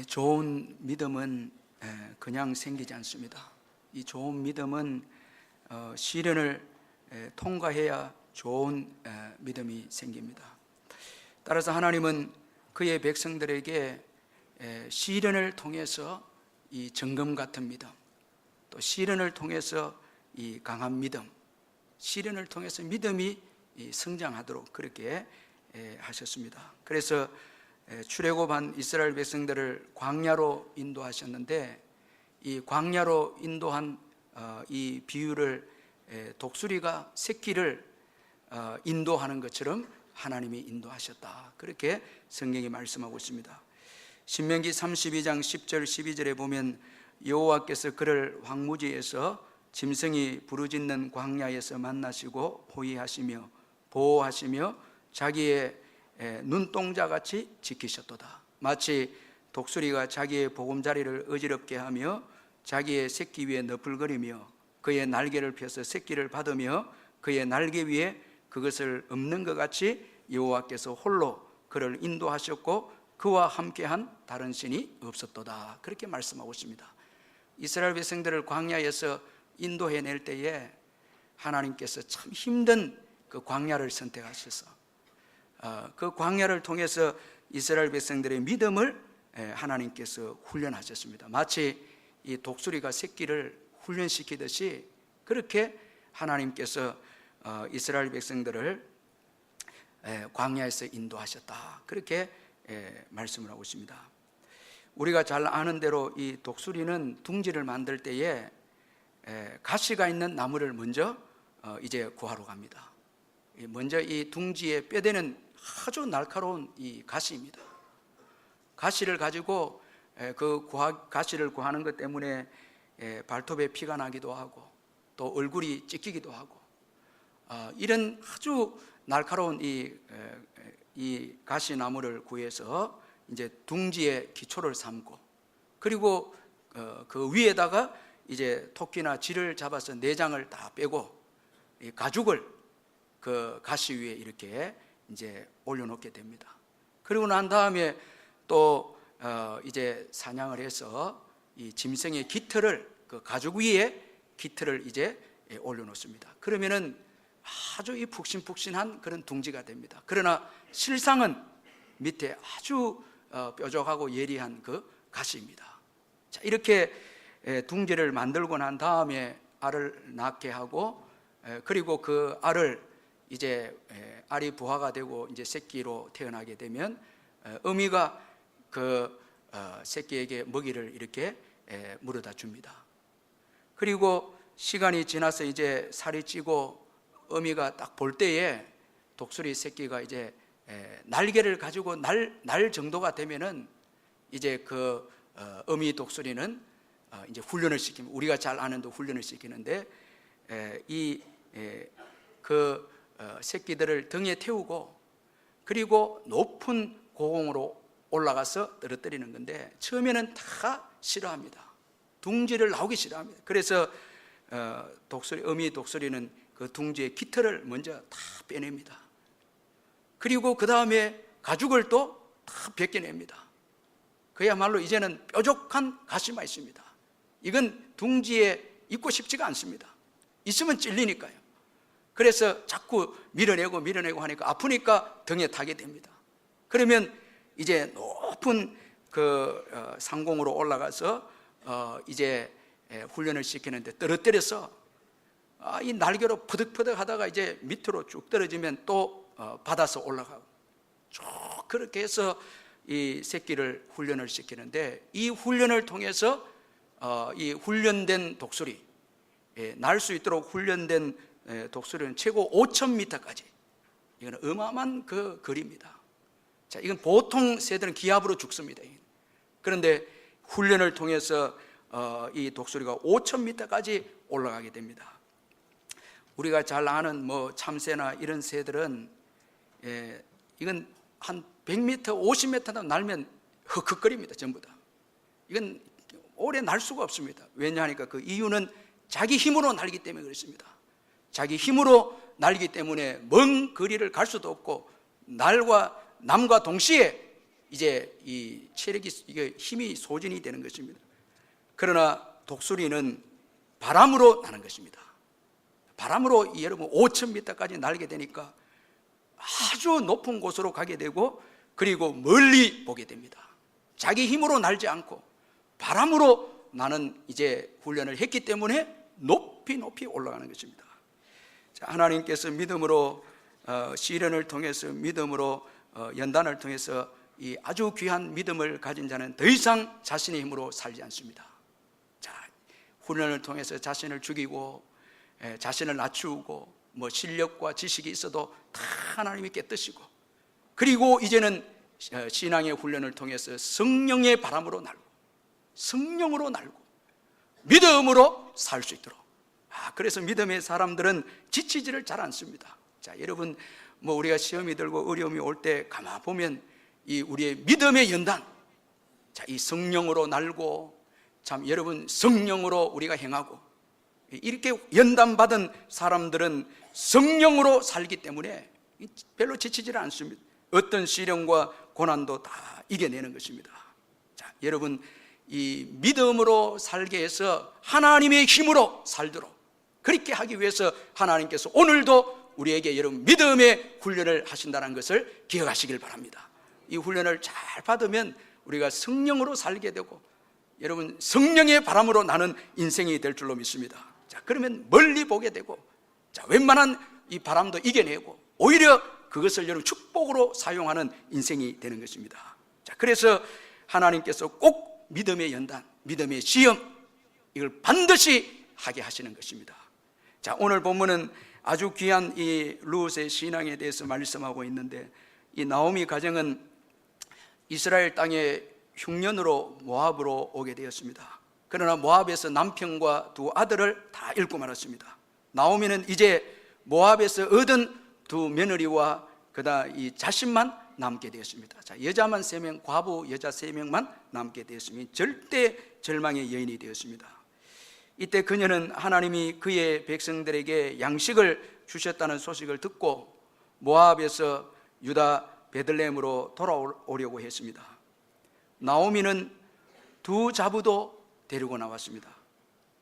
좋은 믿음은 그냥 생기지 않습니다. 이 좋은 믿음은 시련을 통과해야 좋은 믿음이 생깁니다. 따라서 하나님은 그의 백성들에게 시련을 통해서 이 정금 같은 믿음, 또 시련을 통해서 이 강한 믿음, 시련을 통해서 믿음이 성장하도록 그렇게 하셨습니다. 그래서 출애굽한 이스라엘 백성들을 광야로 인도하셨는데, 이 광야로 인도한 이 비유를 독수리가 새끼를 인도하는 것처럼 하나님이 인도하셨다, 그렇게 성경이 말씀하고 있습니다. 신명기 32장 10절 12절에 보면 여호와께서 그를 황무지에서 짐승이 부르짖는 광야에서 만나시고 호위하시며 보호하시며 자기의 눈동자같이 지키셨도다. 마치 독수리가 자기의 보금자리를 어지럽게 하며 자기의 새끼 위에 너풀거리며 그의 날개를 펴서 새끼를 받으며 그의 날개 위에 그것을 엎는 것 같이 여호와께서 홀로 그를 인도하셨고 그와 함께한 다른 신이 없었도다, 그렇게 말씀하고 있습니다. 이스라엘 백성들을 광야에서 인도해낼 때에 하나님께서 참 힘든 그 광야를 선택하셔서 그 광야를 통해서 이스라엘 백성들의 믿음을 하나님께서 훈련하셨습니다. 마치 이 독수리가 새끼를 훈련시키듯이 그렇게 하나님께서 이스라엘 백성들을 광야에서 인도하셨다, 그렇게 말씀을 하고 있습니다. 우리가 잘 아는 대로 이 독수리는 둥지를 만들 때에 가시가 있는 나무를 먼저 이제 구하러 갑니다. 먼저 이 둥지에 뼈대는 아주 날카로운 이 가시입니다. 가시를 가지고 가시를 구하는 것 때문에 발톱에 피가 나기도 하고 또 얼굴이 찢기기도 하고 이런 아주 날카로운 이 가시나무를 구해서 이제 둥지에 기초를 삼고, 그리고 그 위에다가 이제 토끼나 쥐를 잡아서 내장을 다 빼고 이 가죽을 그 가시 위에 이렇게 이제 올려놓게 됩니다. 그리고 난 다음에 또 이제 사냥을 해서 이 짐승의 깃털을 그 가죽 위에 깃털을 이제 올려놓습니다. 그러면은 아주 이 푹신푹신한 그런 둥지가 됩니다. 그러나 실상은 밑에 아주 뾰족하고 예리한 그 가시입니다. 자, 이렇게 둥지를 만들고 난 다음에 알을 낳게 하고, 그리고 그 알을 이제 알이 부화가 되고 이제 새끼로 태어나게 되면 어미가 그 새끼에게 먹이를 이렇게 물어다 줍니다. 그리고 시간이 지나서 이제 살이 찌고 어미가 딱 볼 때에 독수리 새끼가 이제 날개를 가지고 날 정도가 되면은 이제 그 어미 독수리는 이제 훈련을 시킵니다. 우리가 잘 아는 훈련을 시키는데 그 새끼들을 등에 태우고 그리고 높은 고공으로 올라가서 떨어뜨리는 건데, 처음에는 다 싫어합니다. 둥지를 나오기 싫어합니다. 그래서 어미 독수리는 그 둥지의 깃털을 먼저 다 빼냅니다. 그리고 그 다음에 가죽을 또 다 벗겨냅니다. 그야말로 이제는 뾰족한 가시만 있습니다. 이건 둥지에 있고 싶지가 않습니다. 있으면 찔리니까요. 그래서 자꾸 밀어내고 하니까 아프니까 등에 타게 됩니다. 그러면 이제 높은 그 상공으로 올라가서 이제 훈련을 시키는데 떨어뜨려서 이 날개로 퍼득퍼득 하다가 이제 밑으로 쭉 떨어지면 또 받아서 올라가고 쭉 그렇게 해서 이 새끼를 훈련을 시키는데, 이 훈련을 통해서 이 훈련된 독수리, 날 수 있도록 훈련된 독수리는 최고 5,000m까지, 이건 어마어마한 그 거리입니다. 자, 이건 보통 새들은 기압으로 죽습니다. 그런데 훈련을 통해서 이 독수리가 5,000m까지 올라가게 됩니다. 우리가 잘 아는 뭐 참새나 이런 새들은 이건 한 100m, 50m도 날면 흑흑거립니다. 전부 다. 이건 오래 날 수가 없습니다. 왜냐하니까 그 이유는 자기 힘으로 날기 때문에 그렇습니다. 자기 힘으로 날기 때문에 먼 거리를 갈 수도 없고 남과 동시에 이제 이 체력이, 이게 힘이 소진이 되는 것입니다. 그러나 독수리는 바람으로 나는 것입니다. 바람으로 여러분 5,000m까지 날게 되니까 아주 높은 곳으로 가게 되고, 그리고 멀리 보게 됩니다. 자기 힘으로 날지 않고 바람으로 나는 이제 훈련을 했기 때문에 높이 높이 올라가는 것입니다. 자, 하나님께서 믿음으로 시련을 통해서, 믿음으로 연단을 통해서 이 아주 귀한 믿음을 가진 자는 더 이상 자신의 힘으로 살지 않습니다. 자, 훈련을 통해서 자신을 죽이고 자신을 낮추고 뭐 실력과 지식이 있어도 다 하나님이 깨뜨시고, 그리고 이제는 신앙의 훈련을 통해서 성령의 바람으로 날고 성령으로 날고 믿음으로 살 수 있도록. 그래서 믿음의 사람들은 지치지를 잘 않습니다. 자, 여러분 뭐 우리가 시험이 들고 어려움이 올 때 가만 보면 이 우리의 믿음의 연단, 자, 이 성령으로 날고, 참 여러분 성령으로 우리가 행하고, 이렇게 연단받은 사람들은 성령으로 살기 때문에 별로 지치지를 않습니다. 어떤 시련과 고난도 다 이겨내는 것입니다. 자, 여러분 이 믿음으로 살게 해서 하나님의 힘으로 살도록, 그렇게 하기 위해서 하나님께서 오늘도 우리에게 여러분 믿음의 훈련을 하신다는 것을 기억하시길 바랍니다. 이 훈련을 잘 받으면 우리가 성령으로 살게 되고, 여러분 성령의 바람으로 나는 인생이 될 줄로 믿습니다. 자, 그러면 멀리 보게 되고, 자, 웬만한 이 바람도 이겨내고, 오히려 그것을 여러분 축복으로 사용하는 인생이 되는 것입니다. 자, 그래서 하나님께서 꼭 믿음의 연단, 믿음의 시험, 이걸 반드시 하게 하시는 것입니다. 자, 오늘 본문은 아주 귀한 이 룻의 신앙에 대해서 말씀하고 있는데, 이 나오미 가정은 이스라엘 땅의 흉년으로 모압으로 오게 되었습니다. 그러나 모압에서 남편과 두 아들을 다 잃고 말았습니다. 나오미는 이제 모압에서 얻은 두 며느리와 그다음 이 자신만 남게 되었습니다. 자, 여자만 3명, 과부 여자 3명만 남게 되었으니 절대 절망의 여인이 되었습니다. 이때 그녀는 하나님이 그의 백성들에게 양식을 주셨다는 소식을 듣고 모압에서 유다 베들레헴으로 돌아오려고 했습니다. 나오미는 두 자부도 데리고 나왔습니다.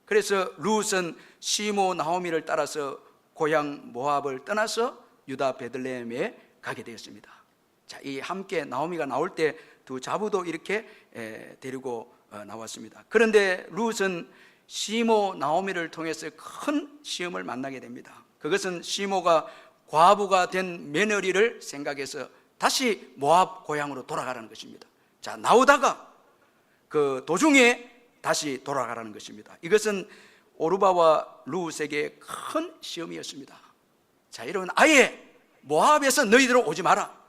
그래서 룻은 시모 나오미를 따라서 고향 모압을 떠나서 유다 베들레헴에 가게 되었습니다. 자, 이 함께 나오미가 나올 때 두 자부도 이렇게 데리고 나왔습니다. 그런데 룻은 시모 나오미를 통해서 큰 시험을 만나게 됩니다. 그것은 시모가 과부가 된 며느리를 생각해서 다시 모압 고향으로 돌아가라는 것입니다. 자, 나오다가 그 도중에 다시 돌아가라는 것입니다. 이것은 오르바와 룻에게 큰 시험이었습니다. 자, 여러분 아예 모압에서 너희들은 오지 마라,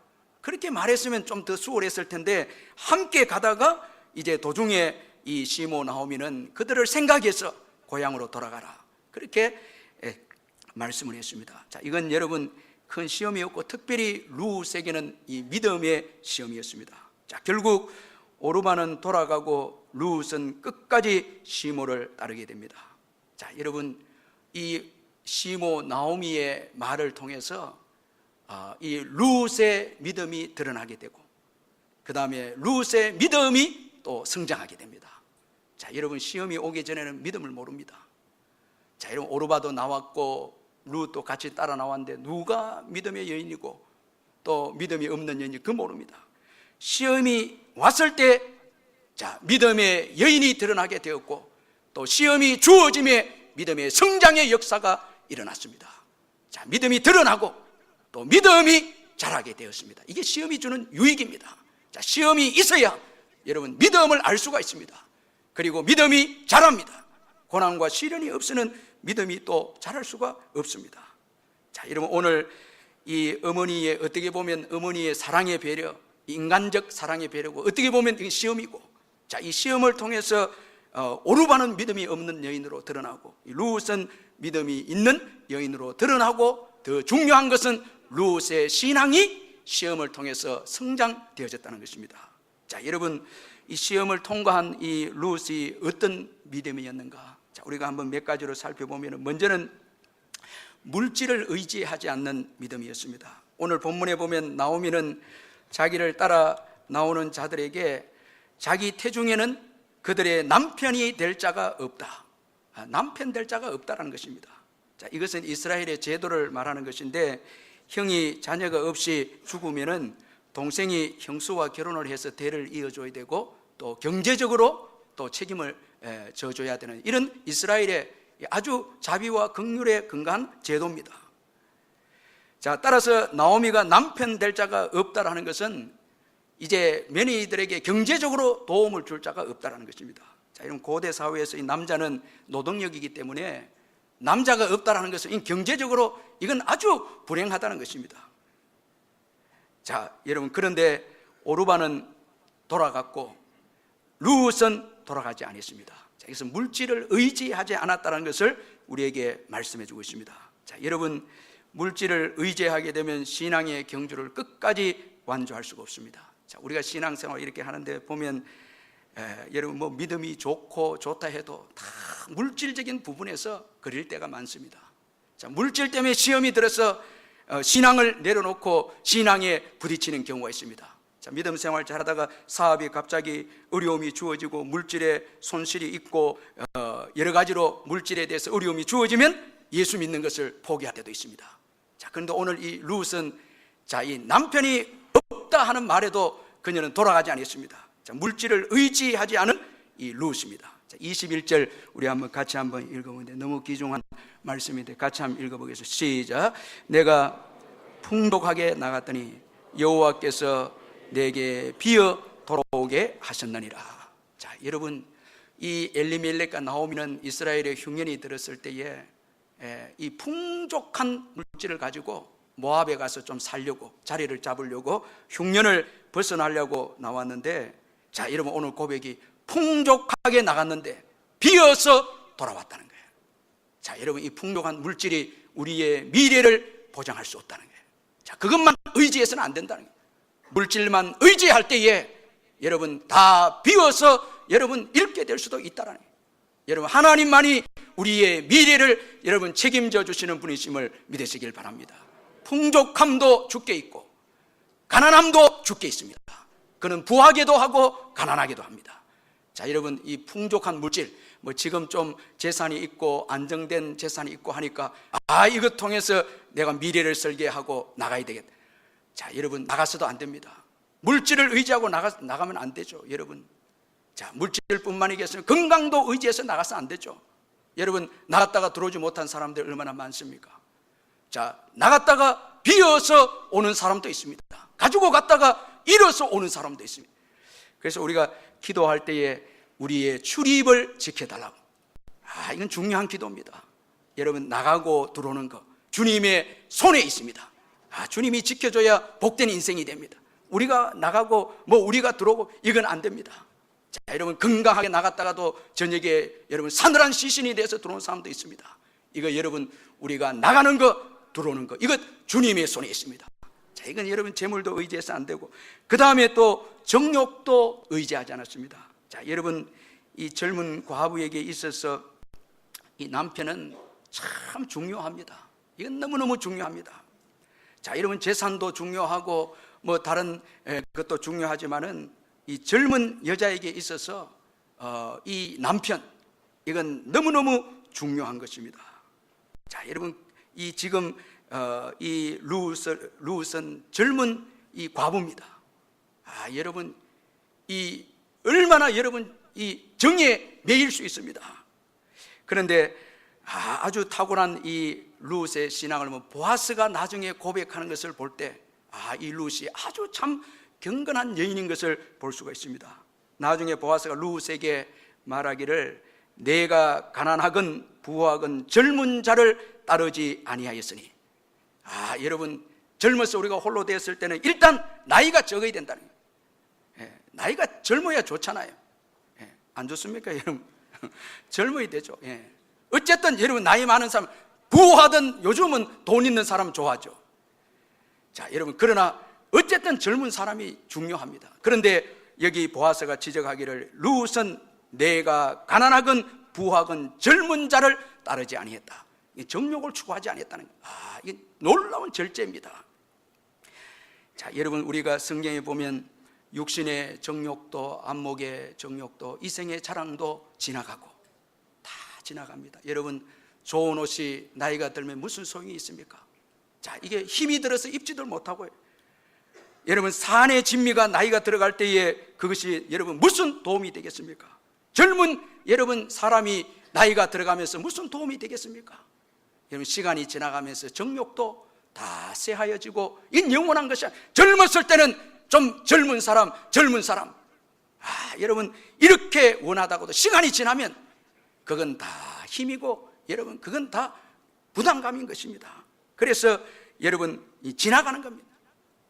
그렇게 말했으면 좀 더 수월했을 텐데, 함께 가다가 이제 도중에 이 시모 나오미는 그들을 생각해서 고향으로 돌아가라, 그렇게 말씀을 했습니다. 자, 이건 여러분 큰 시험이었고, 특별히 룻에게는 이 믿음의 시험이었습니다. 자, 결국 오르바는 돌아가고 룻은 끝까지 시모를 따르게 됩니다. 자, 여러분 이 시모 나오미의 말을 통해서 이 룻의 믿음이 드러나게 되고, 그 다음에 룻의 믿음이 또 성장하게 됩니다. 자, 여러분 시험이 오기 전에는 믿음을 모릅니다. 자, 여러분 오르바도 나왔고 룻도 같이 따라 나왔는데 누가 믿음의 여인이고 또 믿음이 없는 여인인지 그 모릅니다. 시험이 왔을 때 자, 믿음의 여인이 드러나게 되었고, 또 시험이 주어짐에 믿음의 성장의 역사가 일어났습니다. 자, 믿음이 드러나고 또 믿음이 자라게 되었습니다. 이게 시험이 주는 유익입니다. 자, 시험이 있어야 여러분 믿음을 알 수가 있습니다. 그리고 믿음이 자랍니다. 고난과 시련이 없으면 믿음이 또 자랄 수가 없습니다. 자, 여러분 오늘 이 어머니의, 어떻게 보면 어머니의 사랑의 배려, 인간적 사랑의 배려고, 어떻게 보면 이게 시험이고, 자, 이 시험을 통해서 오르바는 믿음이 없는 여인으로 드러나고 룻은 믿음이 있는 여인으로 드러나고, 더 중요한 것은 룻의 신앙이 시험을 통해서 성장되어졌다는 것입니다. 자, 여러분 이 시험을 통과한 이 룻이 어떤 믿음이었는가? 자, 우리가 한번 몇 가지로 살펴보면, 먼저는 물질을 의지하지 않는 믿음이었습니다. 오늘 본문에 보면 나오미는 자기를 따라 나오는 자들에게 자기 태중에는 그들의 남편이 될 자가 없다. 남편 될 자가 없다라는 것입니다. 자, 이것은 이스라엘의 제도를 말하는 것인데, 형이 자녀가 없이 죽으면은 동생이 형수와 결혼을 해서 대를 이어줘야 되고, 또 경제적으로 또 책임을 져줘야 되는 이런 이스라엘의 아주 자비와 긍휼에 근거한 제도입니다. 자, 따라서 나오미가 남편 될 자가 없다라는 것은 이제 며느리들에게 경제적으로 도움을 줄 자가 없다라는 것입니다. 자, 이런 고대 사회에서 이 남자는 노동력이기 때문에 남자가 없다라는 것은 경제적으로 이건 아주 불행하다는 것입니다. 자, 여러분, 그런데 오르바는 돌아갔고 룻은 돌아가지 않았습니다. 자, 이것은 물질을 의지하지 않았다는 것을 우리에게 말씀해 주고 있습니다. 자, 여러분, 물질을 의지하게 되면 신앙의 경주를 끝까지 완주할 수가 없습니다. 자, 우리가 신앙생활 이렇게 하는데 보면 여러분, 뭐 믿음이 좋고 좋다 해도 다 물질적인 부분에서 그릴 때가 많습니다. 자, 물질 때문에 시험이 들어서 신앙을 내려놓고 신앙에 부딪히는 경우가 있습니다. 자, 믿음 생활 잘하다가 사업이 갑자기 어려움이 주어지고 물질에 손실이 있고 여러 가지로 물질에 대해서 어려움이 주어지면 예수 믿는 것을 포기할 때도 있습니다. 자, 그런데 오늘 이 룻은 자, 이 남편이 없다 하는 말에도 그녀는 돌아가지 않았습니다. 자, 물질을 의지하지 않은 이 룻입니다. 자, 21절 우리 같이 한번 읽어보는데 너무 귀중한 말씀인데 같이 한번 읽어보겠습니다. 시작. 내가 풍족하게 나갔더니 여호와께서 내게 비어 돌아오게 하셨느니라. 자, 여러분, 이 엘리멜렉과 나오미는 이스라엘의 흉년이 들었을 때에 이 풍족한 물질을 가지고 모압에 가서 좀 살려고, 자리를 잡으려고, 흉년을 벗어나려고 나왔는데, 자, 여러분, 오늘 고백이 풍족하게 나갔는데 비어서 돌아왔다는 거예요. 자, 여러분, 이 풍족한 물질이 우리의 미래를 보장할 수 없다는 거예요. 자, 그것만 의지해서는 안 된다는 거예요. 물질만 의지할 때에 여러분 다 비워서 여러분 잃게 될 수도 있다는 거예요. 여러분, 하나님만이 우리의 미래를 여러분 책임져 주시는 분이심을 믿으시길 바랍니다. 풍족함도 주께 있고 가난함도 주께 있습니다. 그는 부하게도 하고 가난하게도 합니다. 자, 여러분, 이 풍족한 물질, 뭐 지금 좀 재산이 있고 안정된 재산이 있고 하니까 이것 통해서 내가 미래를 설계하고 나가야 되겠다. 자, 여러분, 나가서도 안 됩니다. 물질을 의지하고 나가면 안 되죠, 여러분. 자, 물질뿐만이겠으면 건강도 의지해서 나가서 안 되죠. 여러분, 나갔다가 들어오지 못한 사람들 얼마나 많습니까? 자, 나갔다가 비어서 오는 사람도 있습니다. 가지고 갔다가 잃어서 오는 사람도 있습니다. 그래서 우리가 기도할 때에 우리의 출입을 지켜달라고. 이건 중요한 기도입니다. 여러분, 나가고 들어오는 거 주님의 손에 있습니다. 주님이 지켜줘야 복된 인생이 됩니다. 우리가 나가고 우리가 들어오고 이건 안 됩니다. 자, 여러분, 건강하게 나갔다가도 저녁에 여러분 사늘한 시신이 돼서 들어오는 사람도 있습니다. 이거 여러분, 우리가 나가는 거 들어오는 거 이거 주님의 손에 있습니다. 자, 이건 여러분 재물도 의지해서 안 되고, 그 다음에 또 정욕도 의지하지 않았습니다. 자, 여러분, 이 젊은 과부에게 있어서 이 남편은 참 중요합니다. 이건 너무너무 중요합니다. 자, 여러분, 재산도 중요하고 다른 것도 중요하지만은 이 젊은 여자에게 있어서 이 남편, 이건 너무너무 중요한 것입니다. 자, 여러분, 이 지금 이 룻은 젊은 이 과부입니다. 여러분, 이 얼마나 여러분 이 정에 매일 수 있습니다. 그런데 아주 탁월한 이 룻의 신앙을 보아스가 나중에 고백하는 것을 볼 때 이 룻이 아주 참 경건한 여인인 것을 볼 수가 있습니다. 나중에 보아스가 룻에게 말하기를 내가 가난하건 부하건 젊은 자를 따르지 아니하였으니. 여러분, 젊어서 우리가 홀로 되었을 때는 일단 나이가 적어야 된다는 거예요. 나이가 젊어야 좋잖아요. 안 좋습니까, 여러분? 젊어야 되죠. 어쨌든 여러분, 나이 많은 사람, 부하든 요즘은 돈 있는 사람 좋아하죠. 자, 여러분, 그러나 어쨌든 젊은 사람이 중요합니다. 그런데 여기 보아스가 지적하기를 룻은 내가 가난하건 부하건 젊은 자를 따르지 아니했다. 정욕을 추구하지 않았다는 거예요. 이게 놀라운 절제입니다. 자, 여러분, 우리가 성경에 보면 육신의 정욕도, 안목의 정욕도, 이생의 자랑도 지나가고 다 지나갑니다. 여러분, 좋은 옷이 나이가 들면 무슨 소용이 있습니까? 자, 이게 힘이 들어서 입지도 못하고요. 여러분, 산의 진미가 나이가 들어갈 때에 그것이 여러분 무슨 도움이 되겠습니까? 젊은 여러분 사람이 나이가 들어가면서 무슨 도움이 되겠습니까? 여러분, 시간이 지나가면서 정욕도 다 쇠하여지고, 이 영원한 것이 젊었을 때는 좀 젊은 사람 여러분, 이렇게 원하다고도 시간이 지나면 그건 다 힘이고, 여러분, 그건 다 부담감인 것입니다. 그래서 여러분, 지나가는 겁니다.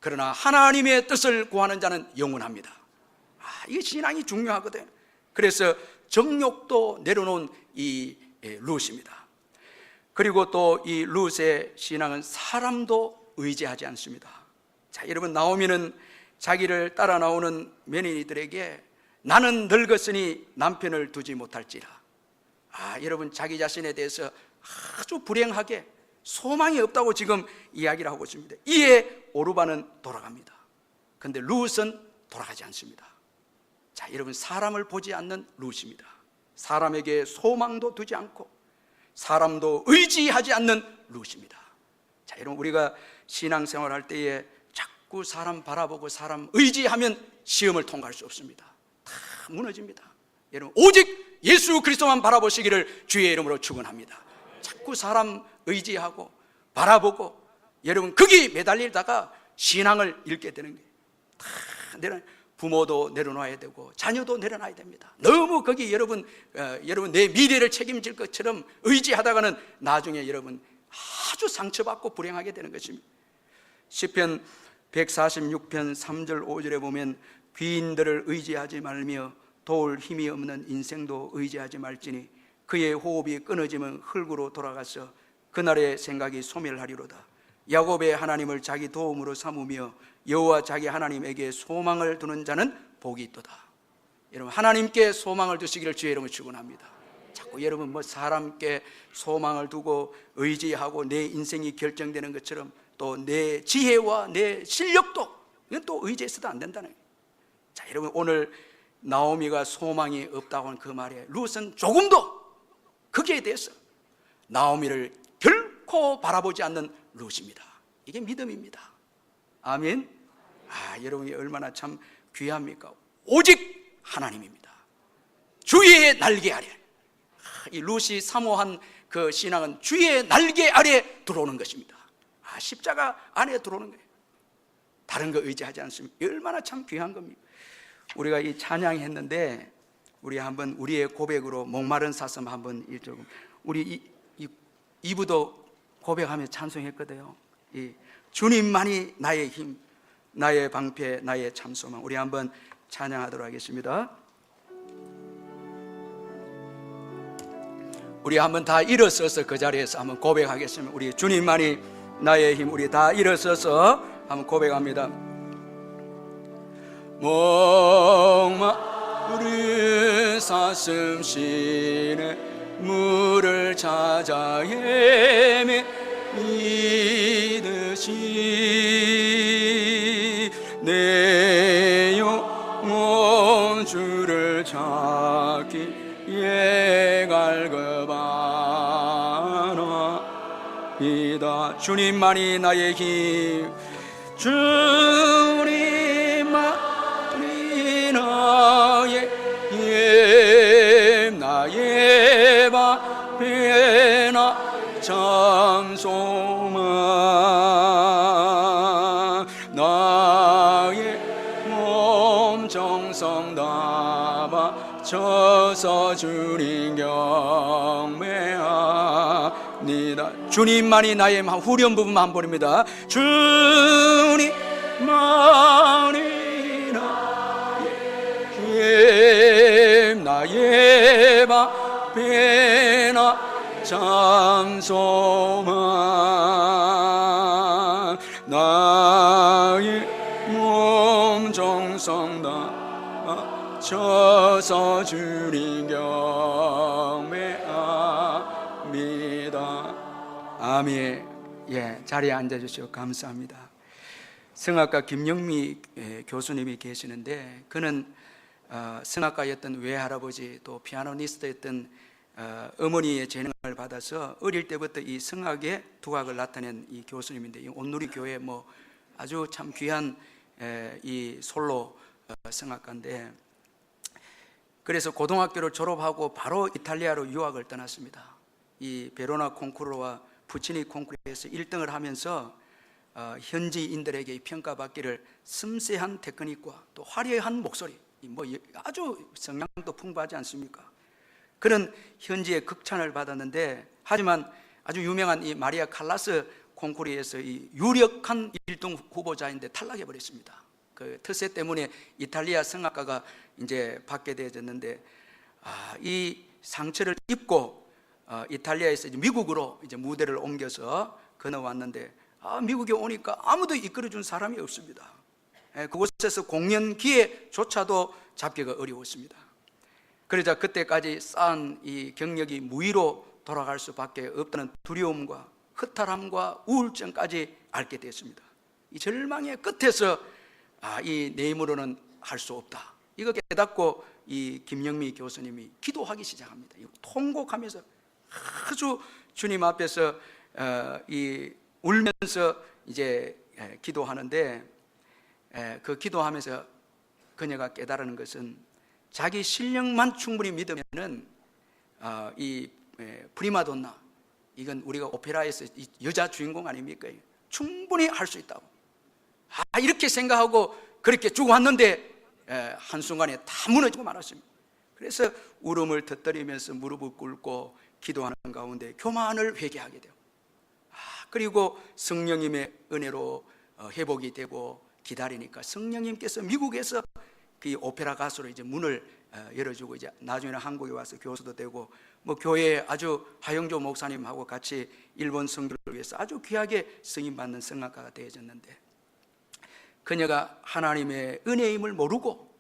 그러나 하나님의 뜻을 구하는 자는 영원합니다. 이 신앙이 중요하거든요. 그래서 정욕도 내려놓은 이 룻입니다. 그리고 또 이 룻의 신앙은 사람도 의지하지 않습니다. 자, 여러분, 나오미는 자기를 따라 나오는 며느리들에게 나는 늙었으니 남편을 두지 못할지라. 여러분, 자기 자신에 대해서 아주 불행하게 소망이 없다고 지금 이야기를 하고 있습니다. 이에 오르바는 돌아갑니다. 그런데 룻은 돌아가지 않습니다. 자, 여러분, 사람을 보지 않는 룻입니다. 사람에게 소망도 두지 않고 사람도 의지하지 않는 룻입니다. 자, 여러분, 우리가 신앙생활 할 때에 자꾸 사람 바라보고 사람 의지하면 시험을 통과할 수 없습니다. 다 무너집니다. 여러분, 오직 예수 그리스도만 바라보시기를 주의 이름으로 축원합니다. 자꾸 사람 의지하고 바라보고 여러분, 거기 매달리다가 신앙을 잃게 되는 거예요. 부모도 내려놔야 되고 자녀도 내려놔야 됩니다. 너무 거기 여러분 내 미래를 책임질 것처럼 의지하다가는 나중에 여러분 아주 상처받고 불행하게 되는 것입니다. 시편 146편 3절 5절에 보면 귀인들을 의지하지 말며 도울 힘이 없는 인생도 의지하지 말지니 그의 호흡이 끊어지면 흙으로 돌아가서 그날의 생각이 소멸하리로다. 야곱의 하나님을 자기 도움으로 삼으며 여호와 자기 하나님에게 소망을 두는 자는 복이 있도다. 여러분, 하나님께 소망을 두시기를 주의 이름으로 축원합니다. 자꾸 여러분 사람께 소망을 두고 의지하고 내 인생이 결정되는 것처럼 또 내 지혜와 내 실력도 이건 또 의지해서도 안 된다는 거예요. 자, 여러분, 오늘 나오미가 소망이 없다고 하는 그 말에 룻은 조금도 거기에 대해서 나오미를 결코 바라보지 않는 룻입니다. 이게 믿음입니다. 아멘. 여러분이 얼마나 참 귀합니까? 오직 하나님입니다. 주의 날개 아래. 이 룻이 사모한 그 신앙은 주의 날개 아래 들어오는 것입니다. 십자가 안에 들어오는 거예요. 다른 거 의지하지 않습니다. 얼마나 참 귀한 겁니다. 우리가 이 찬양했는데 우리 한번 우리의 고백으로 목마른 사슴 한번 조금, 우리 이부도 고백하며 찬송했거든요. 주님만이 나의 힘, 나의 방패, 나의 참소망. 우리 한번 찬양하도록 하겠습니다. 우리 한번 다 일어서서 그 자리에서 한번 고백하겠습니다. 우리 주님만이 나의 힘, 우리 다 일어서서 한번 고백합니다. 목마른 사슴 시내 물을 찾아 헤매 이듯이 내 영혼 주를 찾기에 갈급하나이다. 주님만이 나의 힘, 주님만이 나의 힘, 나의 방패, 나 참소망, 나의 몸 정성 다 바쳐서 주님 경배합니다. 주님만이 나의 후렴 부분만 한 번입니다. 주님만이 나의 힘, 나의 방패, 나 참소망, 나의 몸 정성 다 바쳐서 주님 경배합니다. 아멘. 자리에 앉아주시고 감사합니다. 성악가 김영미 교수님이 계시는데, 그는 성악가였던 외할아버지 또 피아노니스트였던 어머니의 재능을 받아서 어릴 때부터 이 성악의 두각을 나타낸 이 교수님인데, 이 온누리 교회 뭐 아주 참 귀한 이 솔로 성악가인데, 그래서 고등학교를 졸업하고 바로 이탈리아로 유학을 떠났습니다. 이 베로나 콩쿠르와 푸치니 콩쿠르에서 1등을 하면서 현지인들에게 평가받기를 섬세한 테크닉과 또 화려한 목소리, 뭐 아주 성량도 풍부하지 않습니까? 그런 현지의 극찬을 받았는데, 하지만 아주 유명한 이 마리아 칼라스 콩쿠르에서 이 유력한 1등 후보자인데 탈락해 버렸습니다. 그 특세 때문에 이탈리아 성악가가 이제 받게 되어졌는데, 이 상처를 입고 이탈리아에서 이제 미국으로 이제 무대를 옮겨서 건너왔는데, 미국에 오니까 아무도 이끌어준 사람이 없습니다. 그곳에서 공연 기회조차도 잡기가 어려웠습니다. 그러자 그때까지 쌓은 이 경력이 무의로 돌아갈 수밖에 없다는 두려움과 허탈함과 우울증까지 앓게 됐습니다. 이 절망의 끝에서 이 내 힘으로는 할 수 없다, 이거 깨닫고 이 김영미 교수님이 기도하기 시작합니다. 통곡하면서 아주 주님 앞에서 이 울면서 이제 기도하는데, 그 기도하면서 그녀가 깨달은 것은 자기 실력만 충분히 믿으면은 이 프리마돈나, 이건 우리가 오페라에서 여자 주인공 아닙니까? 충분히 할 수 있다고 이렇게 생각하고 그렇게 쭉 왔는데 한순간에 다 무너지고 말았습니다. 그래서 울음을 터뜨리면서 무릎을 꿇고 기도하는 가운데 교만을 회개하게 되고, 그리고 성령님의 은혜로 회복이 되고 기다리니까 성령님께서 미국에서 그 오페라 가수로 이제 문을 열어주고, 이제 나중에는 한국에 와서 교수도 되고, 뭐 교회에 아주 하영조 목사님하고 같이 일본 선교를 위해서 아주 귀하게 승인받는 성악가가 되어졌는데, 그녀가 하나님의 은혜임을 모르고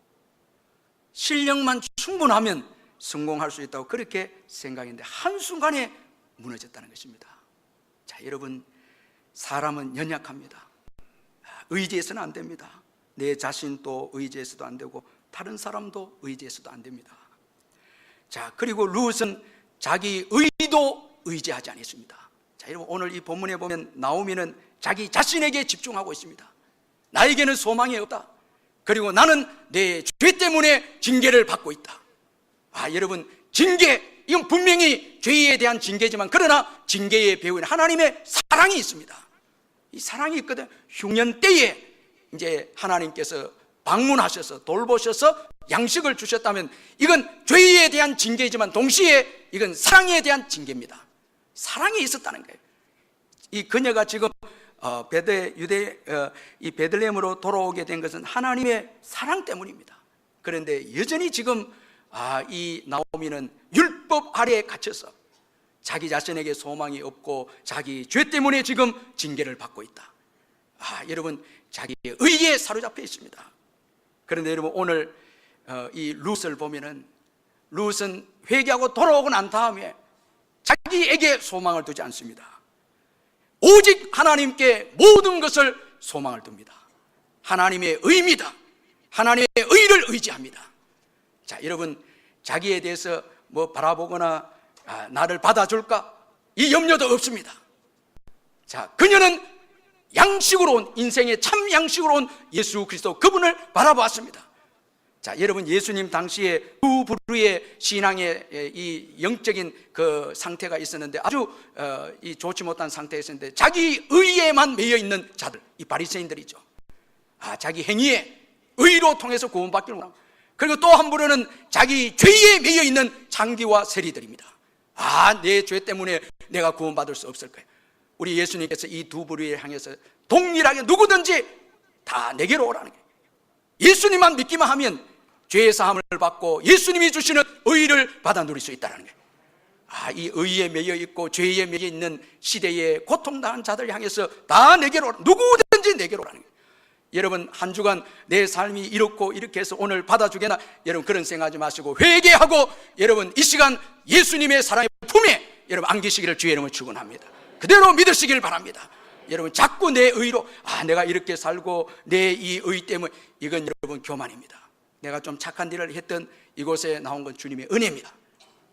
실력만 충분하면 성공할 수 있다고 그렇게 생각했는데 한순간에 무너졌다는 것입니다. 자, 여러분, 사람은 연약합니다. 의지해서는 안 됩니다. 내 자신도 의지해서도 안 되고 다른 사람도 의지해서도 안 됩니다. 자, 그리고 룻은 자기 의도 의지하지 않았습니다. 자, 여러분, 오늘 이 본문에 보면 나오미는 자기 자신에게 집중하고 있습니다. 나에게는 소망이 없다. 그리고 나는 내 죄 때문에 징계를 받고 있다. 여러분, 징계, 이건 분명히 죄에 대한 징계지만, 그러나 징계의 배후에는 하나님의 사랑이 있습니다. 이 사랑이 있거든. 흉년 때에 이제 하나님께서 방문하셔서 돌보셔서 양식을 주셨다면, 이건 죄에 대한 징계이지만 동시에 이건 사랑에 대한 징계입니다. 사랑이 있었다는 거예요. 이 그녀가 지금 이 베들레헴으로 돌아오게 된 것은 하나님의 사랑 때문입니다. 그런데 여전히 지금 이 나오미는 율법 아래에 갇혀서 자기 자신에게 소망이 없고 자기 죄 때문에 지금 징계를 받고 있다. 여러분, 자기의 의에 사로잡혀 있습니다. 그런데 여러분, 오늘 이 룻을 보면은, 룻은 회개하고 돌아오고 난 다음에 자기에게 소망을 두지 않습니다. 오직 하나님께 모든 것을 소망을 둡니다. 하나님의 의입니다. 하나님의 의를 의지합니다. 자, 여러분, 자기에 대해서 뭐 바라보거나 나를 받아줄까, 이 염려도 없습니다. 자, 그녀는 양식으로 온, 인생의 참 양식으로 온 예수 그리스도, 그분을 바라보았습니다. 자, 여러분, 예수님 당시에 두 부류의 신앙의 이 영적인 그 상태가 있었는데, 아주 이 좋지 못한 상태에 있었는데, 자기 의에만 매여 있는 자들, 이 바리새인들이죠. 자기 행위에 의로 통해서 구원받기를 원하고, 그리고 또 한 부류는 자기 죄에 매여 있는 장기와 세리들입니다. 내 죄 때문에 내가 구원받을 수 없을 거예요. 우리 예수님께서 이 두 부류에 향해서 동일하게 누구든지 다 내게로 오라는 거예요. 예수님만 믿기만 하면 죄의 사함을 받고 예수님이 주시는 의를 받아 누릴 수 있다는 거예요. 이 의에 매여 있고 죄에 매여 있는 시대에 고통당한 자들 향해서 다 내게로 오라, 누구든지 내게로 오라는 거예요. 여러분, 한 주간 내 삶이 이렇고 이렇게 해서 오늘 받아주겠나, 여러분 그런 생각하지 마시고 회개하고, 여러분 이 시간 예수님의 사랑의 품에 여러분 안기시기를 주의 이름으로 축원합니다. 그대로 믿으시길 바랍니다. 여러분 자꾸 내 의로 내가 이렇게 살고 내 이 의 때문에, 이건 여러분 교만입니다. 내가 좀 착한 일을 했던 이곳에 나온 건 주님의 은혜입니다.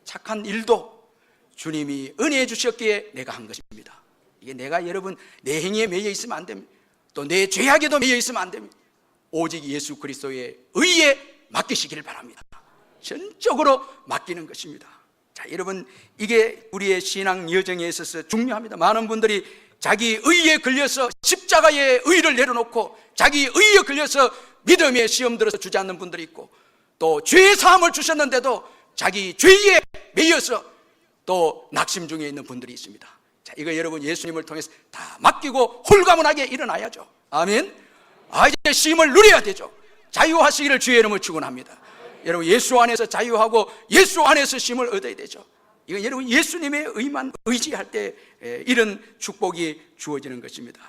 착한 일도 주님이 은혜해 주셨기에 내가 한 것입니다. 이게 내가 여러분 내 행위에 매여 있으면 안 됩니다. 또 내 죄악에도 매여 있으면 안 됩니다. 오직 예수 그리스도의 의에 맡기시기를 바랍니다. 전적으로 맡기는 것입니다. 자, 여러분 이게 우리의 신앙 여정에 있어서 중요합니다. 많은 분들이 자기 의에 걸려서 십자가의 의를 내려놓고 자기 의에 걸려서 믿음의 시험 들어서 주저앉는 분들이 있고, 또 죄의 사함을 주셨는데도 자기 죄에 매여서 또 낙심 중에 있는 분들이 있습니다. 자, 이거 여러분 예수님을 통해서 다 맡기고 홀가분하게 일어나야죠. 아멘. 이제 쉼을 누려야 되죠. 자유하시기를 주의 이름으로 축원합니다. 여러분 예수 안에서 자유하고 예수 안에서 쉼을 얻어야 되죠. 이건 여러분 예수님의 의만 의지할 때 이런 축복이 주어지는 것입니다.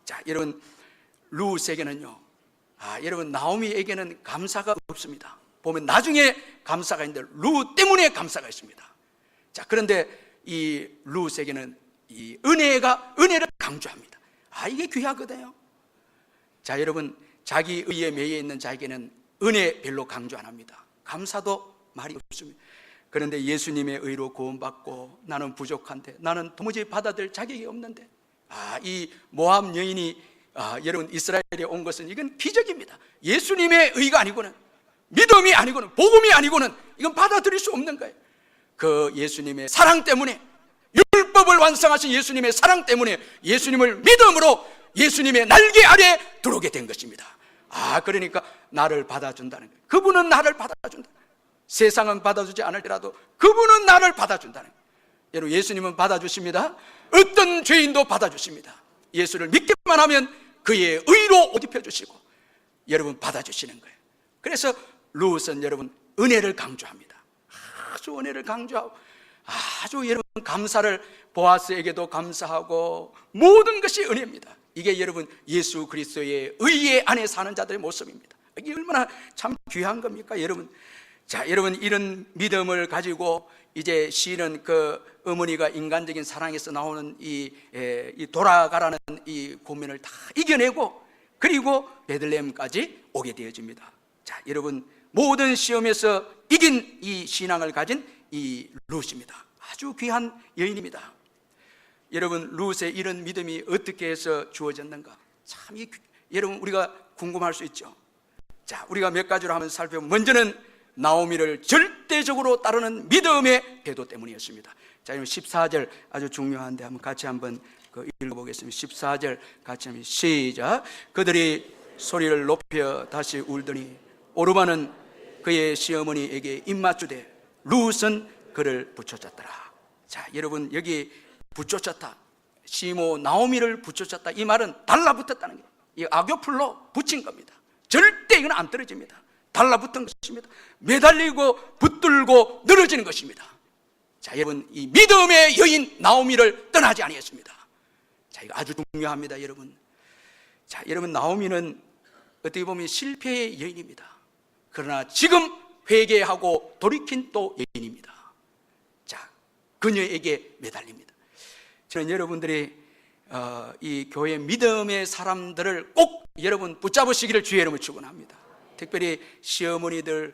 자, 여러분 룻에게는요, 여러분 나오미에게는 감사가 없습니다. 보면 나중에 감사가 있는데 룻 때문에 감사가 있습니다. 자, 그런데 이 룻에게는 이 은혜를 강조합니다. 이게 귀하거든요. 자, 여러분 자기 의에 매여 있는 자에게는 은혜 별로 강조 안 합니다. 감사도 말이 없습니다. 그런데 예수님의 의로 구원받고 나는 부족한데, 나는 도무지 받아들일 자격이 없는데, 이 모압 여인이 여러분 이스라엘에 온 것은 이건 기적입니다. 예수님의 의가 아니고는, 믿음이 아니고는, 복음이 아니고는 이건 받아들일 수 없는 거예요. 그 예수님의 사랑 때문에, 율법을 완성하신 예수님의 사랑 때문에 예수님을 믿음으로 예수님의 날개 아래 들어오게 된 것입니다. 그러니까 나를 받아준다는 거예요. 그분은 나를 받아준다. 세상은 받아주지 않을지라도 그분은 나를 받아준다는 거예요. 여러분 예수님은 받아주십니다. 어떤 죄인도 받아주십니다. 예수를 믿기만 하면 그의 의로 옷 입혀주시고 여러분 받아주시는 거예요. 그래서 룻은 여러분 은혜를 강조합니다. 아주 은혜를 강조하고 아주 여러분 감사를, 보아스에게도 감사하고 모든 것이 은혜입니다. 이게 여러분 예수 그리스도의 의의 안에 사는 자들의 모습입니다. 이게 얼마나 참 귀한 겁니까 여러분. 자, 여러분 이런 믿음을 가지고 이제 시는 그 어머니가 인간적인 사랑에서 나오는 이 돌아가라는 이 고민을 다 이겨내고 그리고 베들레헴까지 오게 되어집니다. 자, 여러분 모든 시험에서 이긴 이 신앙을 가진 이 룻입니다. 아주 귀한 여인입니다. 여러분 룻의 이런 믿음이 어떻게 해서 주어졌는가? 참 여러분 우리가 궁금할 수 있죠. 자, 우리가 몇 가지로 한번 살펴보면, 먼저는 나오미를 절대적으로 따르는 믿음의 태도 때문이었습니다. 자, 14절 아주 중요한데 한번 같이 한번 읽어보겠습니다. 14절 같이 한번 시작. 그들이 소리를 높여 다시 울더니 오르바는 그의 시어머니에게 입맞추되 룻은 그를 붙여쳤더라. 자, 여러분 여기 붙여쳤다, 시모 나오미를 붙여쳤다, 이 말은 달라붙었다는 거예요. 이 악교풀로 붙인 겁니다. 절대 이건 안 떨어집니다. 달라붙은 것입니다. 매달리고 붙들고 늘어지는 것입니다. 자, 여러분 이 믿음의 여인 나오미를 떠나지 아니했습니다. 자, 이거 아주 중요합니다 여러분. 자, 여러분 나오미는 어떻게 보면 실패의 여인입니다. 그러나 지금 회개하고 돌이킨 또 여인입니다. 자, 그녀에게 매달립니다. 저는 여러분들이 이 교회 믿음의 사람들을 꼭 여러분 붙잡으시기를 주의 이름으로 축원합니다. 특별히 시어머니들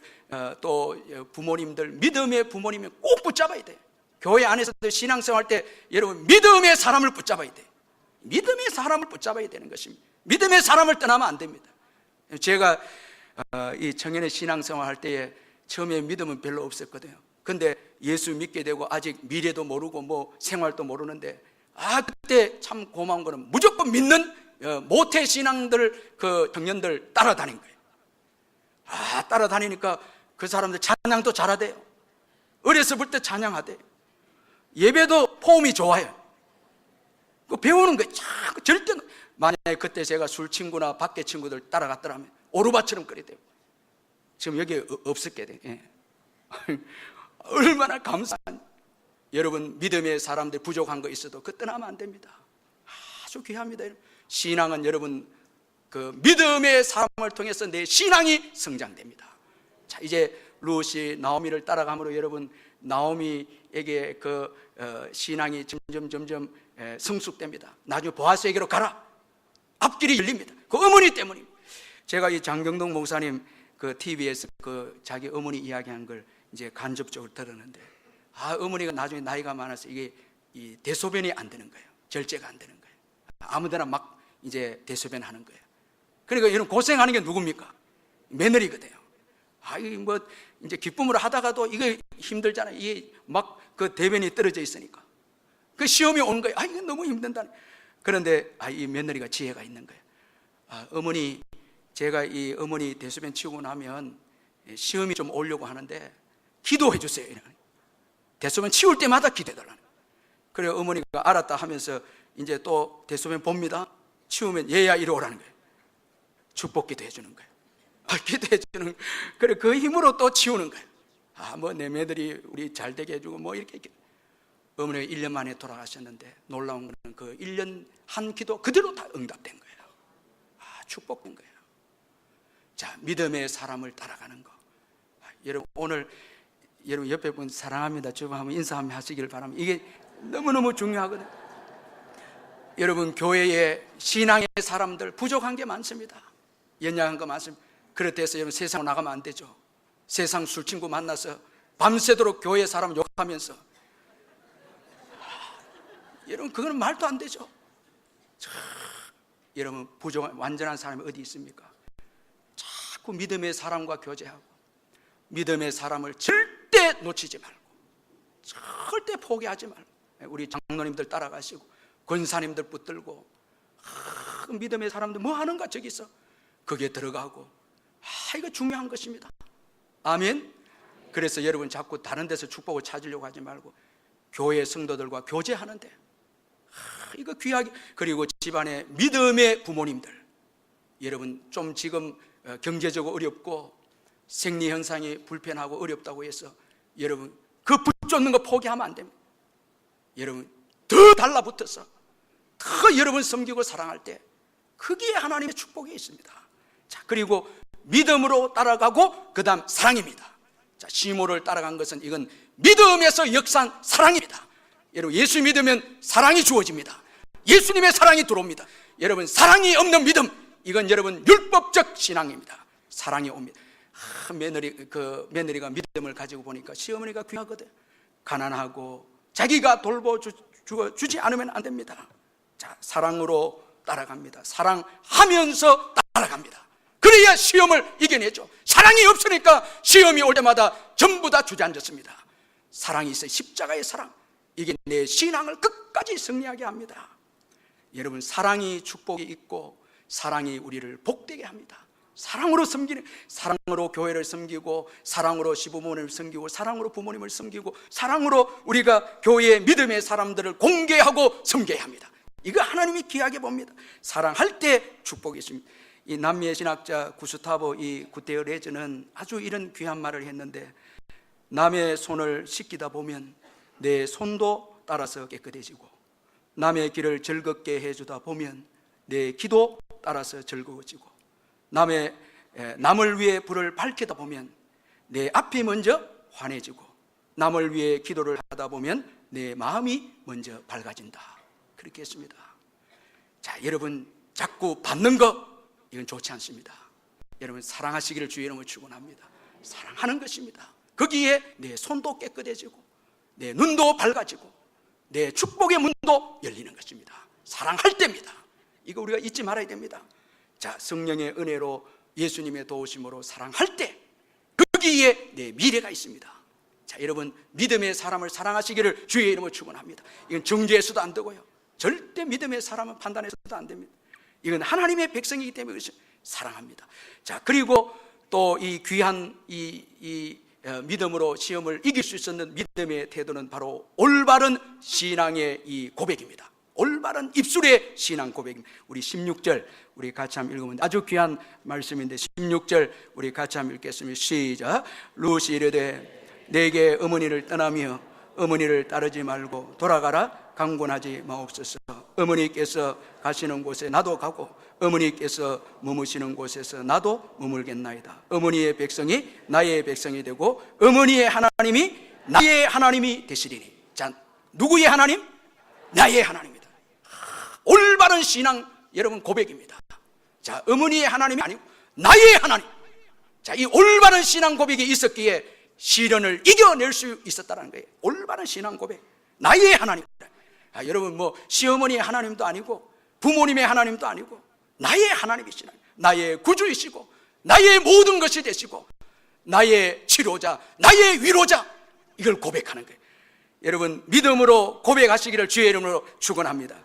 또 부모님들, 믿음의 부모님은 꼭 붙잡아야 돼요. 교회 안에서도 신앙생활할 때 여러분 믿음의 사람을 붙잡아야 돼요. 믿음의 사람을 붙잡아야 되는 것입니다. 믿음의 사람을 떠나면 안 됩니다. 제가 이 청년의 신앙생활 할 때에 처음에 믿음은 별로 없었거든요. 근데 예수 믿게 되고 아직 미래도 모르고 뭐 생활도 모르는데 그때 참 고마운 거는 무조건 믿는 모태 신앙들 그 청년들 따라다닌 거예요. 따라다니니까 그 사람들 찬양도 잘하대요. 어려서부터 찬양하대. 예배도 폼이 좋아요. 그 배우는 거예요. 절대. 만약에 그때 제가 술 친구나 밖에 친구들 따라갔더라면 오르바처럼 끓이대요. 지금 여기 없었게 돼. 예. 얼마나 감사한. 여러분 믿음의 사람들 부족한 거 있어도 그 떠나면 안 됩니다. 아주 귀합니다. 신앙은 여러분 그 믿음의 사람을 통해서 내 신앙이 성장됩니다. 자, 이제 룻이 나오미를 따라감으로 여러분 나오미에게 그 신앙이 점점 성숙됩니다. 나중에 보아스에게로 가라. 앞길이 열립니다. 그 어머니 때문입니다. 제가 이 장경동 목사님 그 TV에서 그 자기 어머니 이야기한 걸 이제 간접적으로 들었는데, 어머니가 나중에 나이가 많아서 이게 이 대소변이 안 되는 거예요. 절제가 안 되는 거예요. 아무데나 막 이제 대소변 하는 거예요. 그러니까 이런 고생하는 게 누굽니까? 며느리거든요. 이 뭐 이제 기쁨으로 하다가도 이거 힘들잖아요. 이게 막 그 대변이 떨어져 있으니까 그 시험이 오는 거예요. 이거 너무 힘든다. 그런데 이 며느리가 지혜가 있는 거예요. 어머니, 제가 이 어머니 대소변 치우고 나면 시험이 좀 오려고 하는데 기도해 주세요. 대소변 치울 때마다 기도해달라는 거예요. 그래 어머니가 알았다 하면서 이제 또 대소변 봅니다. 치우면 얘야 이리 오라는 거예요. 축복 기도해 주는 거예요. 기도해 주는, 그래 그 힘으로 또 치우는 거예요. 뭐 내 며느리 우리 잘 되게 해주고 뭐 이렇게. 어머니가 1년 만에 돌아가셨는데 놀라운 거는 그 1년 한 기도 그대로 다 응답된 거예요. 축복된 거예요. 자, 믿음의 사람을 따라가는 거. 여러분 오늘 여러분 옆에 분 사랑합니다 주고 한번 인사 한번 하시길 바랍니다. 이게 너무너무 중요하거든요. 여러분 교회에 신앙의 사람들 부족한 게 많습니다. 연약한 거 많습니다. 그렇다 해서 여러분 세상으로 나가면 안 되죠. 세상 술 친구 만나서 밤새도록 교회 사람 욕하면서, 여러분 그거는 말도 안 되죠. 여러분 부족한 완전한 사람이 어디 있습니까? 자꾸 믿음의 사람과 교제하고 믿음의 사람을 절대 놓치지 말고 절대 포기하지 말고, 우리 장로님들 따라가시고 권사님들 붙들고 믿음의 사람들 뭐 하는가 저기서 거기에 들어가고, 이거 중요한 것입니다. 아멘. 그래서 여러분 자꾸 다른 데서 축복을 찾으려고 하지 말고 교회 성도들과 교제하는데 이거 귀하게. 그리고 집안의 믿음의 부모님들, 여러분 좀 지금 경제적으로 어렵고 생리 현상이 불편하고 어렵다고 해서 여러분 그 붙잡는 거 포기하면 안 됩니다. 여러분 더 달라붙어서 더 여러분 섬기고 사랑할 때 거기에 하나님의 축복이 있습니다. 자, 그리고 믿음으로 따라가고 그 다음 사랑입니다. 자, 시모를 따라간 것은 이건 믿음에서 역사한 사랑입니다. 여러분 예수 믿으면 사랑이 주어집니다. 예수님의 사랑이 들어옵니다. 여러분 사랑이 없는 믿음, 이건 여러분 율법적 신앙입니다. 사랑이 옵니다. 며느리가 믿음을 가지고 보니까 시어머니가 귀하거든. 가난하고 자기가 돌보주지 않으면 안 됩니다. 자, 사랑으로 따라갑니다. 사랑하면서 따라갑니다. 그래야 시험을 이겨내죠. 사랑이 없으니까 시험이 올 때마다 전부 다 주저앉았습니다. 사랑이 있어요. 십자가의 사랑, 이게 내 신앙을 끝까지 승리하게 합니다. 여러분 사랑이 축복이 있고 사랑이 우리를 복되게 합니다. 사랑으로 섬기는, 사랑으로 교회를 섬기고 사랑으로 시부모님을 섬기고 사랑으로 부모님을 섬기고 사랑으로 우리가 교회의 믿음의 사람들을 공개하고 섬겨야 합니다. 이거 하나님이 귀하게 봅니다. 사랑할 때 축복이 있습니다. 이 남미의 신학자 구스타보 이 구테레즈는 아주 이런 귀한 말을 했는데, 남의 손을 씻기다 보면 내 손도 따라서 깨끗해지고 남의 길을 즐겁게 해주다 보면 내 기도 따라서 즐거워지고 남을 위해 불을 밝히다 보면 내 앞이 먼저 환해지고 남을 위해 기도를 하다 보면 내 마음이 먼저 밝아진다. 그렇게 했습니다. 자, 여러분 자꾸 받는 거 이건 좋지 않습니다. 여러분 사랑하시기를 주의 이름으로 축원합니다. 사랑하는 것입니다. 거기에 내 손도 깨끗해지고 내 눈도 밝아지고 내 축복의 문도 열리는 것입니다. 사랑할 때입니다. 이거 우리가 잊지 말아야 됩니다. 자, 성령의 은혜로 예수님의 도우심으로 사랑할 때 거기에 내 미래가 있습니다. 자, 여러분 믿음의 사람을 사랑하시기를 주의 이름으로 축원합니다. 이건 정죄해서도 안 되고요, 절대 믿음의 사람은 판단해서도 안 됩니다. 이건 하나님의 백성이기 때문에 사랑합니다. 자, 그리고 또 이 귀한 믿음으로 시험을 이길 수 있었는 믿음의 태도는 바로 올바른 신앙의 이 고백입니다. 올바른 입술의 신앙 고백입니다. 우리 16절 우리 같이 한번 읽으면 아주 귀한 말씀인데 16절 우리 같이 한번 읽겠습니다. 시작. 룻이 이르되 내게 어머니를 떠나며 어머니를 따르지 말고 돌아가라. 강권하지 마옵소서. 어머니께서 가시는 곳에 나도 가고 어머니께서 머무시는 곳에서 나도 머물겠나이다. 어머니의 백성이 나의 백성이 되고 어머니의 하나님이 나의 하나님이 되시리니. 자, 누구의 하나님? 나의 하나님이다. 올바른 신앙 여러분 고백입니다. 자, 어머니의 하나님이 아니고 나의 하나님. 자, 이 올바른 신앙 고백이 있었기에 시련을 이겨낼 수 있었다는 거예요. 올바른 신앙 고백. 나의 하나님이다. 여러분 뭐 시어머니의 하나님도 아니고 부모님의 하나님도 아니고 나의 하나님이시라. 나의 구주이시고 나의 모든 것이 되시고 나의 치료자, 나의 위로자, 이걸 고백하는 거예요. 여러분 믿음으로 고백하시기를 주의 이름으로 축원합니다.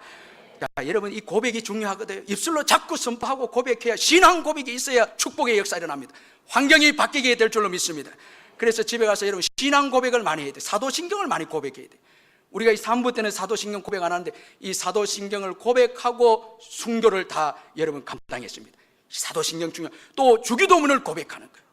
자, 여러분 이 고백이 중요하거든요. 입술로 자꾸 선포하고 고백해야, 신앙 고백이 있어야 축복의 역사가 일어납니다. 환경이 바뀌게 될 줄로 믿습니다. 그래서 집에 가서 여러분 신앙 고백을 많이 해야 돼요. 사도신경을 많이 고백해야 돼요. 우리가 이 3부 때는 사도신경 고백 안 하는데 이 사도신경을 고백하고 순교를 다 여러분 감당했습니다. 사도신경 중요. 또 주기도문을 고백하는 거예요.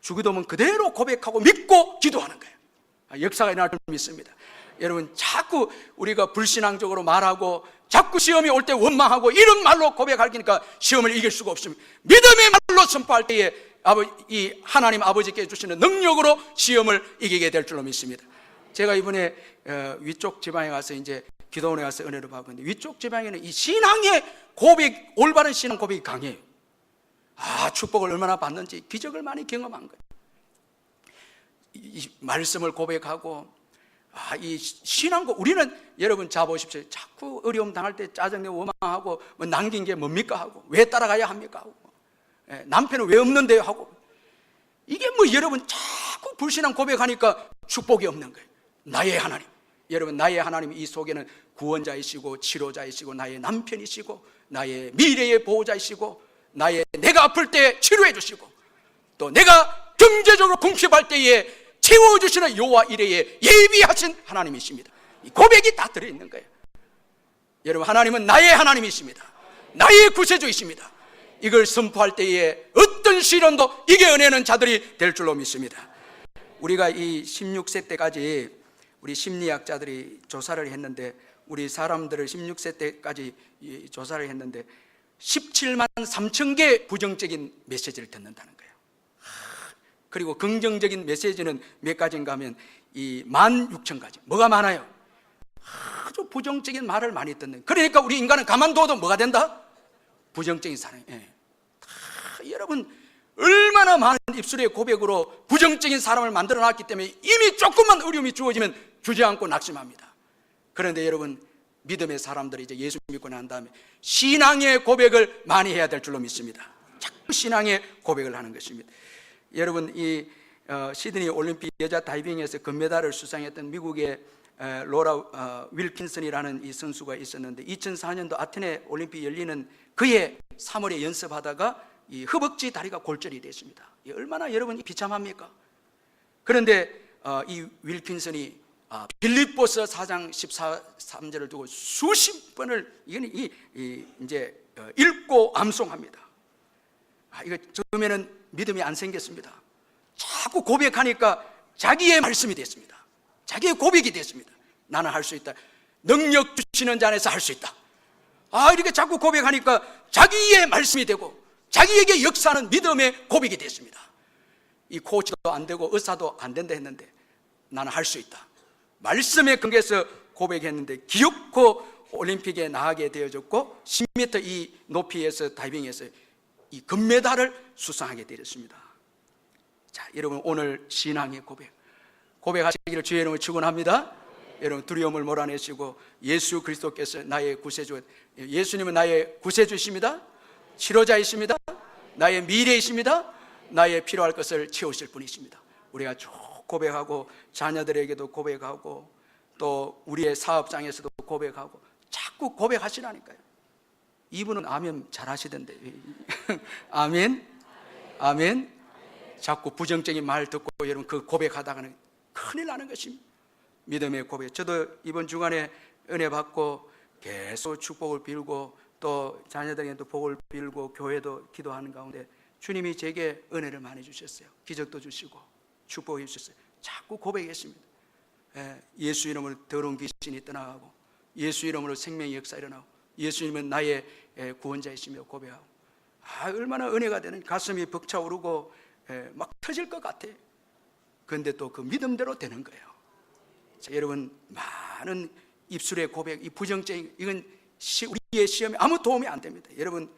주기도문 그대로 고백하고 믿고 기도하는 거예요. 역사가 일어날 줄 믿습니다. 여러분 자꾸 우리가 불신앙적으로 말하고 자꾸 시험이 올 때 원망하고 이런 말로 고백하니까 시험을 이길 수가 없습니다. 믿음의 말로 선포할 때에 이 하나님 아버지께 주시는 능력으로 시험을 이기게 될 줄로 믿습니다. 제가 이번에 위쪽 지방에 가서 이제 기도원에 가서 은혜를 받았는데 위쪽 지방에는 이 신앙의 고백, 올바른 신앙 고백이 강해요. 축복을 얼마나 받는지 기적을 많이 경험한 거예요. 이 말씀을 고백하고 이 신앙고 우리는 여러분 자 보십시오. 자꾸 어려움 당할 때 짜증내고 원망하고 뭐 남긴 게 뭡니까 하고 왜 따라가야 합니까 하고 남편은 왜 없는데요 하고 이게 뭐 여러분 자꾸 불신앙 고백하니까 축복이 없는 거예요. 나의 하나님, 여러분 나의 하나님 이 속에는 구원자이시고 치료자이시고 나의 남편이시고 나의 미래의 보호자이시고 내가 아플 때 치료해 주시고 또 내가 경제적으로 궁핍할 때에 채워주시는 여호와 이레의 예비하신 하나님이십니다. 이 고백이 다 들어있는 거예요. 여러분 하나님은 나의 하나님이십니다. 나의 구세주이십니다. 이걸 선포할 때에 어떤 시련도 이겨내는 자들이 될 줄로 믿습니다. 우리가 이 16세 때까지 우리 심리학자들이 조사를 했는데 우리 사람들을 16세 때까지 조사를 했는데 17만 3천 개 부정적인 메시지를 듣는다는 거예요. 그리고 긍정적인 메시지는 몇 가지인가 하면 이 16,000가지. 뭐가 많아요? 아주 부정적인 말을 많이 듣는. 그러니까 우리 인간은 가만둬도 뭐가 된다? 부정적인 사람이. 여러분 얼마나 많은 입술의 고백으로 부정적인 사람을 만들어 놨기 때문에 이미 조금만 어려움이 주어지면 주저앉고 낙심합니다. 그런데 여러분 믿음의 사람들이 이제 예수 믿고 난 다음에 신앙의 고백을 많이 해야 될 줄로 믿습니다. 자꾸 신앙의 고백을 하는 것입니다. 여러분 이 시드니 올림픽 여자 다이빙에서 금메달을 수상했던 미국의 로라 윌킨슨이라는 이 선수가 있었는데 2004년도 아테네 올림픽 열리는 그해 3월에 연습하다가 이 허벅지 다리가 골절이 됐습니다. 얼마나 여러분이 비참합니까? 그런데 이 윌킨슨이 빌립보서 4장 13절을 두고 수십 번을 이제 읽고 암송합니다. 이거 처음에는 믿음이 안 생겼습니다. 자꾸 고백하니까 자기의 말씀이 됐습니다. 자기의 고백이 됐습니다. 나는 할 수 있다. 능력 주시는 자 안에서 할 수 있다. 이렇게 자꾸 고백하니까 자기의 말씀이 되고 자기에게 역사하는 믿음의 고백이 됐습니다. 이 코치도 안 되고 의사도 안 된다 했는데 나는 할 수 있다. 말씀에 근거해서 고백했는데 기어코 올림픽에 나가게 되어졌고 10m 이 높이에서 다이빙에서 이 금메달을 수상하게 되었습니다. 자, 여러분 오늘 신앙의 고백하시기를 주의 이름으로 축원합니다. 여러분 두려움을 몰아내시고 예수 그리스도께서 나의 구세주, 예수님은 나의 구세주이십니다. 치료자이십니다. 나의 미래이십니다. 나의 필요할 것을 채우실 분이십니다. 우리가 쭉 고백하고 자녀들에게도 고백하고 또 우리의 사업장에서도 고백하고 자꾸 고백하시라니까요. 이분은 아멘 잘하시던데. 아멘, 아멘. 자꾸 부정적인 말 듣고 여러분 그 고백하다가는 큰일 나는 것입니다. 믿음의 고백. 저도 이번 주간에 은혜 받고 계속 축복을 빌고 또 자녀들에게도 복을 빌고 교회도 기도하는 가운데 주님이 제게 은혜를 많이 주셨어요. 기적도 주시고 축복해 주셨어요. 자꾸 고백했습니다. 예수 이름으로 더러운 귀신이 떠나가고, 예수 이름으로 생명의 역사 일어나고, 예수 이름은 나의 구원자이시며 고백하고, 얼마나 은혜가 되는, 가슴이 벅차오르고 막 터질 것 같아. 그런데 또 그 믿음대로 되는 거예요. 자, 여러분, 많은 입술의 고백, 이 부정적인, 이건 우리의 시험에 아무 도움이 안 됩니다. 여러분,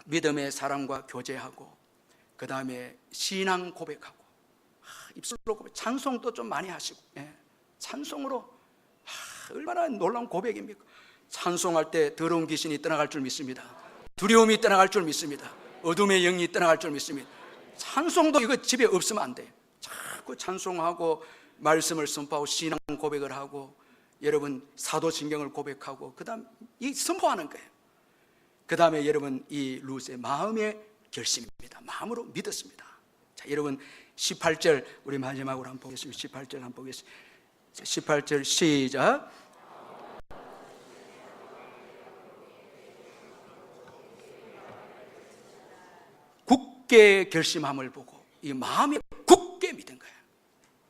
믿음의 사람과 교제하고, 그 다음에 신앙 고백하고, 입술로 고백, 찬송도 좀 많이 하시고, 찬송으로, 얼마나 놀라운 고백입니까? 찬송할 때 더러운 귀신이 떠나갈 줄 믿습니다. 두려움이 떠나갈 줄 믿습니다. 어둠의 영이 떠나갈 줄 믿습니다. 찬송도 이거 집에 없으면 안 돼요. 자꾸 찬송하고 말씀을 선포하고 신앙 고백을 하고, 여러분 사도신경을 고백하고, 그 다음 이 선포하는 거예요. 그 다음에 여러분 이 룻의 마음의 결심입니다. 마음으로 믿었습니다. 자, 여러분 18절 우리 마지막으로 한번 보겠습니다. 18절 한번 보겠습니다. 18절 시작. 굳게 결심함을 보고 이 마음이 굳게 믿은 거예요.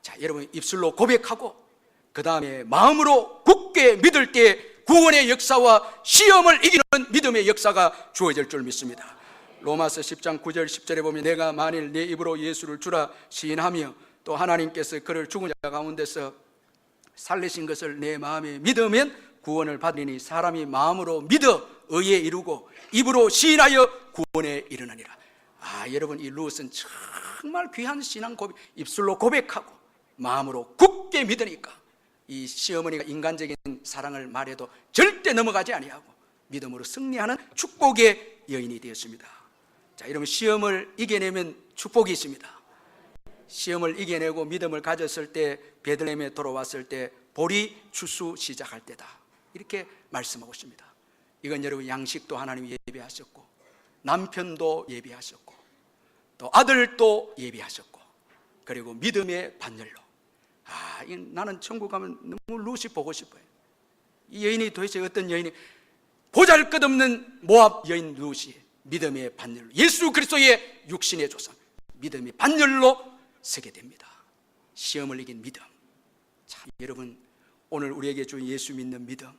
자, 여러분 입술로 고백하고, 그 다음에 마음으로 굳게 믿을 때 구원의 역사와 시험을 이기는 믿음의 역사가 주어질 줄 믿습니다. 로마서 10장 9절 10절에 보면, 내가 만일 내 입으로 예수를 주라 시인하며 또 하나님께서 그를 죽은 자 가운데서 살리신 것을 내 마음에 믿으면 구원을 받으니, 사람이 마음으로 믿어 의에 이루고 입으로 시인하여 구원에 이르느니라. 여러분 이 룻은 정말 귀한 신앙 고백, 입술로 고백하고 마음으로 굳게 믿으니까 이 시어머니가 인간적인 사랑을 말해도 절대 넘어가지 아니하고 믿음으로 승리하는 축복의 여인이 되었습니다. 자, 여러분 시험을 이겨내면 축복이 있습니다. 시험을 이겨내고 믿음을 가졌을 때, 베들레헴에 돌아왔을 때 볼이 추수 시작할 때다, 이렇게 말씀하고 있습니다. 이건 여러분 양식도 하나님이 예비하셨고, 남편도 예비하셨고, 또 아들도 예비하셨고, 그리고 믿음의 반열로. 나는 천국 가면 너무 룻이 보고 싶어요. 이 여인이 도대체 어떤 여인이, 보잘것없는 모압 여인 룻이 믿음의 반열로, 예수 그리스도의 육신의 조상, 믿음의 반열로 서게 됩니다. 시험을 이긴 믿음. 자, 여러분 오늘 우리에게 준 예수 믿는 믿음,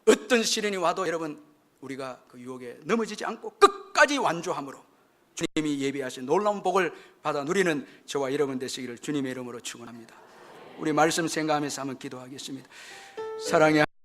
어떤 시련이 와도 여러분 우리가 그 유혹에 넘어지지 않고 끝까지 완주함으로 주님이 예비하신 놀라운 복을 받아 누리는 저와 여러분 되시기를 주님의 이름으로 축원합니다. 우리 말씀 생각하면서 한번 기도하겠습니다. 사랑의